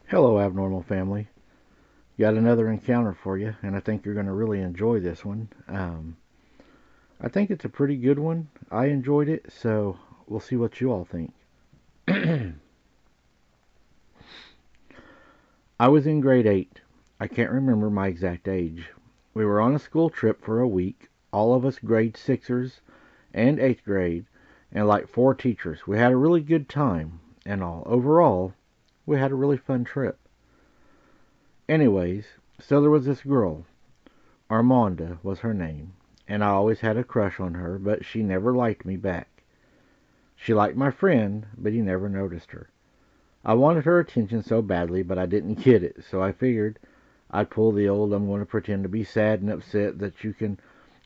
Hello, Abnormal Family. Got another encounter for you, and I think you're going to really enjoy this one. I think it's a pretty good one. I enjoyed it, so we'll see what you all think. I was in grade 8. I can't remember my exact age. We were on a school trip for a week, all of us grade 6ers and 8th grade, and like 4 teachers. We had a really good time, and all. Overall, we had a really fun trip. Anyways, so there was this girl. Armanda was her name, and I always had a crush on her, but she never liked me back. She liked my friend, but he never noticed her. I wanted her attention so badly, but I didn't get it, so I figured I'd pull the old I'm going to pretend to be sad and upset that you can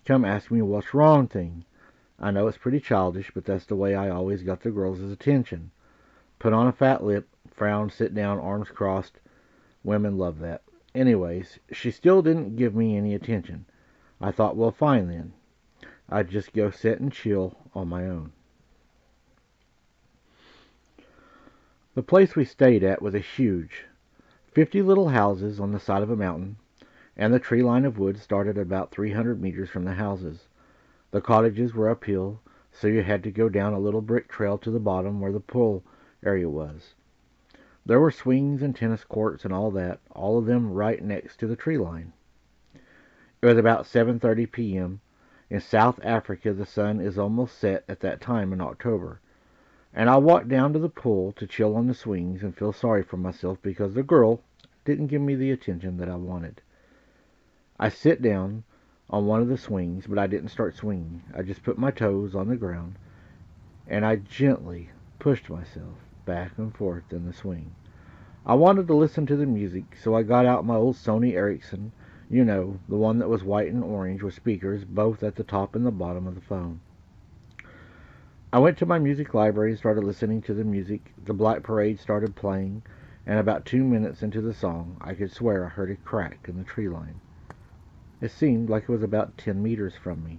come ask me what's wrong thing. I know it's pretty childish, but that's the way I always got the girls' attention. Put on a fat lip, frown, sit down, arms crossed. Women love that. Anyways, she still didn't give me any attention. I thought, well, fine then. I'd just go sit and chill on my own. The place we stayed at was a huge 50 little houses on the side of a mountain, and the tree line of woods started about 300 meters from the houses. The cottages were uphill, so you had to go down a little brick trail to the bottom where the pool area was. There were swings and tennis courts and all that, all of them right next to the tree line. It was about 7:30 p.m. In South Africa, the sun is almost set at that time in October, and I walked down to the pool to chill on the swings and feel sorry for myself because the girl didn't give me the attention that I wanted. I sit down on one of the swings, but I didn't start swinging. I just put my toes on the ground, and I gently pushed myself back and forth in the swing. I wanted to listen to the music, so I got out my old Sony Ericsson, the one that was white and orange with speakers both at the top and the bottom of the phone. I went to my music library and started listening to the music. The Black Parade started playing, and about 2 minutes into the song, I could swear I heard a crack in the tree line. It seemed like it was about 10 meters from me.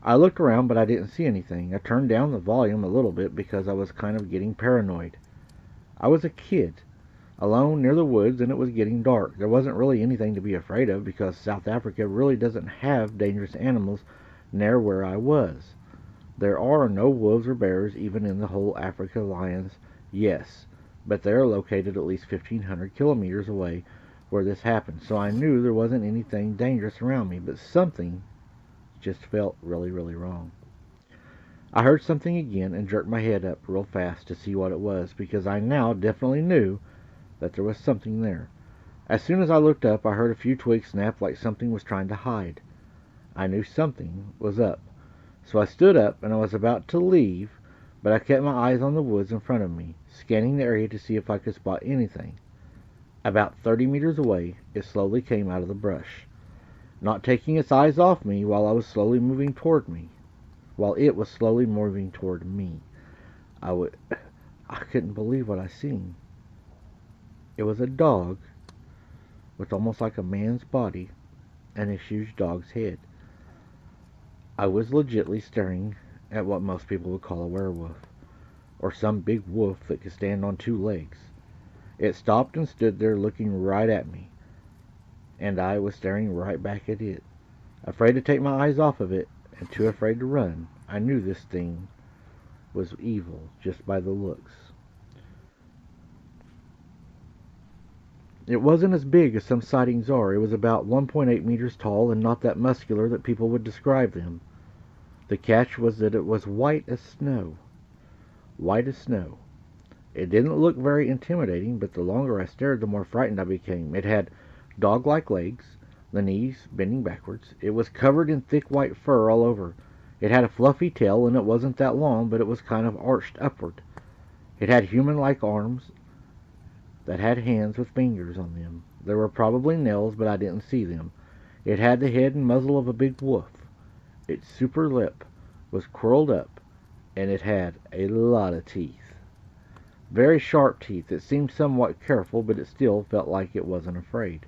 I looked around, but I didn't see anything. I turned down the volume a little bit because I was kind of getting paranoid. I was a kid, alone near the woods, and it was getting dark. There wasn't really anything to be afraid of because South Africa really doesn't have dangerous animals near where I was. There are no wolves or bears even in the whole Africa. Lions, yes, but they are located at least 1,500 kilometers away where this happened, so I knew there wasn't anything dangerous around me, but something just felt really, really wrong. I heard something again and jerked my head up real fast to see what it was, because I now definitely knew that there was something there. As soon as I looked up, I heard a few twigs snap like something was trying to hide. I knew something was up. So I stood up and I was about to leave, but I kept my eyes on the woods in front of me, scanning the area to see if I could spot anything. About 30 meters away, it slowly came out of the brush, not taking its eyes off me while it was slowly moving toward me. I couldn't believe what I seen. It was a dog with almost like a man's body and a huge dog's head. I was legitly staring at what most people would call a werewolf, or some big wolf that could stand on 2 legs. It stopped and stood there looking right at me, and I was staring right back at it. Afraid to take my eyes off of it, and too afraid to run. I knew this thing was evil just by the looks. It wasn't as big as some sightings are. It was about 1.8 meters tall and not that muscular that people would describe them. The catch was that it was white as snow. White as snow. It didn't look very intimidating, but the longer I stared, the more frightened I became. It had dog-like legs, the knees bending backwards. It was covered in thick white fur all over. It had a fluffy tail, and it wasn't that long, but it was kind of arched upward. It had human-like arms that had hands with fingers on them. There were probably nails, but I didn't see them. It had the head and muzzle of a big wolf. Its super lip was curled up, and it had a lot of teeth. Very sharp teeth. It seemed somewhat careful, but it still felt like it wasn't afraid.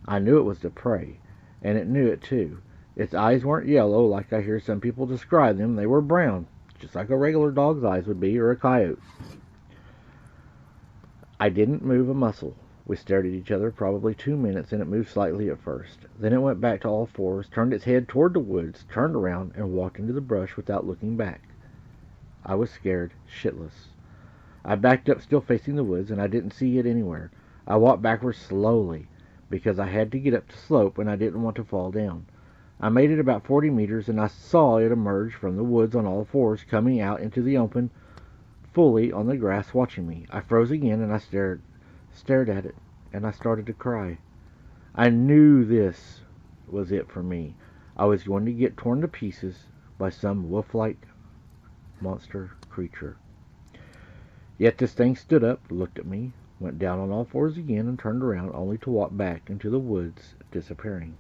I knew it was the prey, and it knew it too. Its eyes weren't yellow like I hear some people describe them. They were brown, just like a regular dog's eyes would be, or a coyote's. I didn't move a muscle. We stared at each other probably 2 minutes, and it moved slightly at first. Then it went back to all fours, turned its head toward the woods, turned around, and walked into the brush without looking back. I was scared shitless. I backed up, still facing the woods, and I didn't see it anywhere. I walked backwards slowly, because I had to get up the slope and I didn't want to fall down. I made it about 40 meters, and I saw it emerge from the woods on all fours, coming out into the open, fully on the grass, watching me. I froze again, and I stared at it, and I started to cry. I knew this was it for me. I was going to get torn to pieces by some wolf-like monster creature. Yet this thing stood up, looked at me, went down on all fours again, and turned around, only to walk back into the woods, disappearing.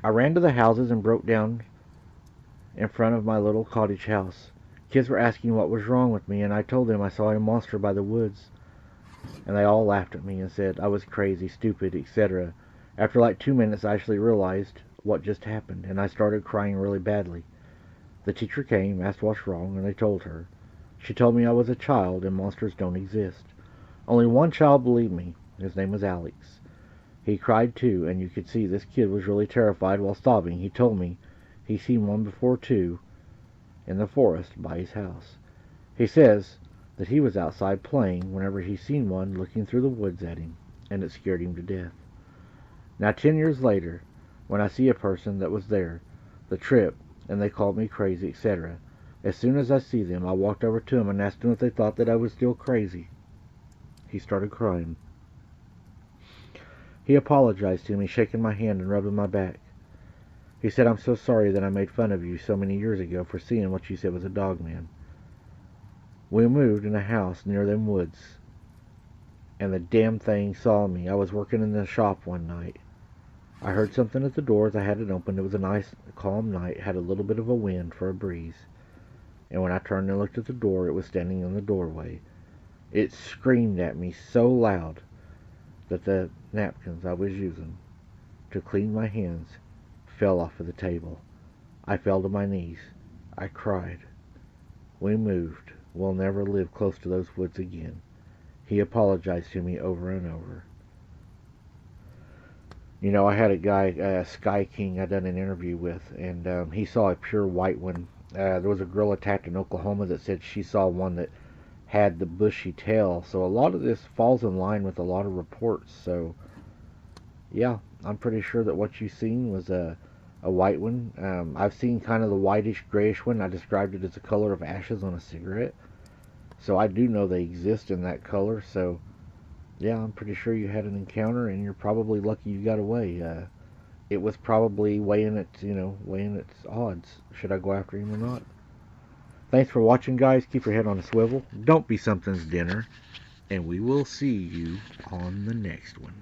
I ran to the houses and broke down in front of my little cottage house. Kids were asking what was wrong with me, and I told them I saw a monster by the woods. And they all laughed at me and said I was crazy, stupid, etc. After like 2 minutes, I actually realized what just happened, and I started crying really badly. The teacher came, asked what's wrong, and I told her. She told me I was a child and monsters don't exist. Only one child believed me. His name was Alex. He cried too, and you could see this kid was really terrified while sobbing. He told me he seen one before too, in the forest by his house. He says that he was outside playing whenever he seen one looking through the woods at him, and it scared him to death. Now 10 years later, when I see a person that was there, the trip, and they called me crazy, etc., as soon as I see them, I walked over to them and asked them if they thought that I was still crazy. He started crying. He apologized to me, shaking my hand and rubbing my back. He said, "I'm so sorry that I made fun of you so many years ago for seeing what you said was a dogman. We moved in a house near them woods, and the damn thing saw me. I was working in the shop one night. I heard something at the door as I had it open. It was a nice, calm night, had a little bit of a wind for a breeze. And when I turned and looked at the door, it was standing in the doorway. It screamed at me so loud that the napkins I was using to clean my hands fell off of the table. I fell to my knees. I cried. We moved. We'll never live close to those woods again." He apologized to me over and over. You know, I had a guy, Sky King, I done an interview with, and he saw a pure white one. There was a girl attacked in Oklahoma that said she saw one that had the bushy tail. So a lot of this falls in line with a lot of reports. So, yeah, I'm pretty sure that what you seen was a white one. I've seen kind of the whitish, grayish one. I described it as the color of ashes on a cigarette. So I do know they exist in that color. So, yeah, I'm pretty sure you had an encounter, and you're probably lucky you got away. It was probably weighing its odds. Should I go after him or not? Thanks for watching, guys. Keep your head on a swivel. Don't be something's dinner. And we will see you on the next one.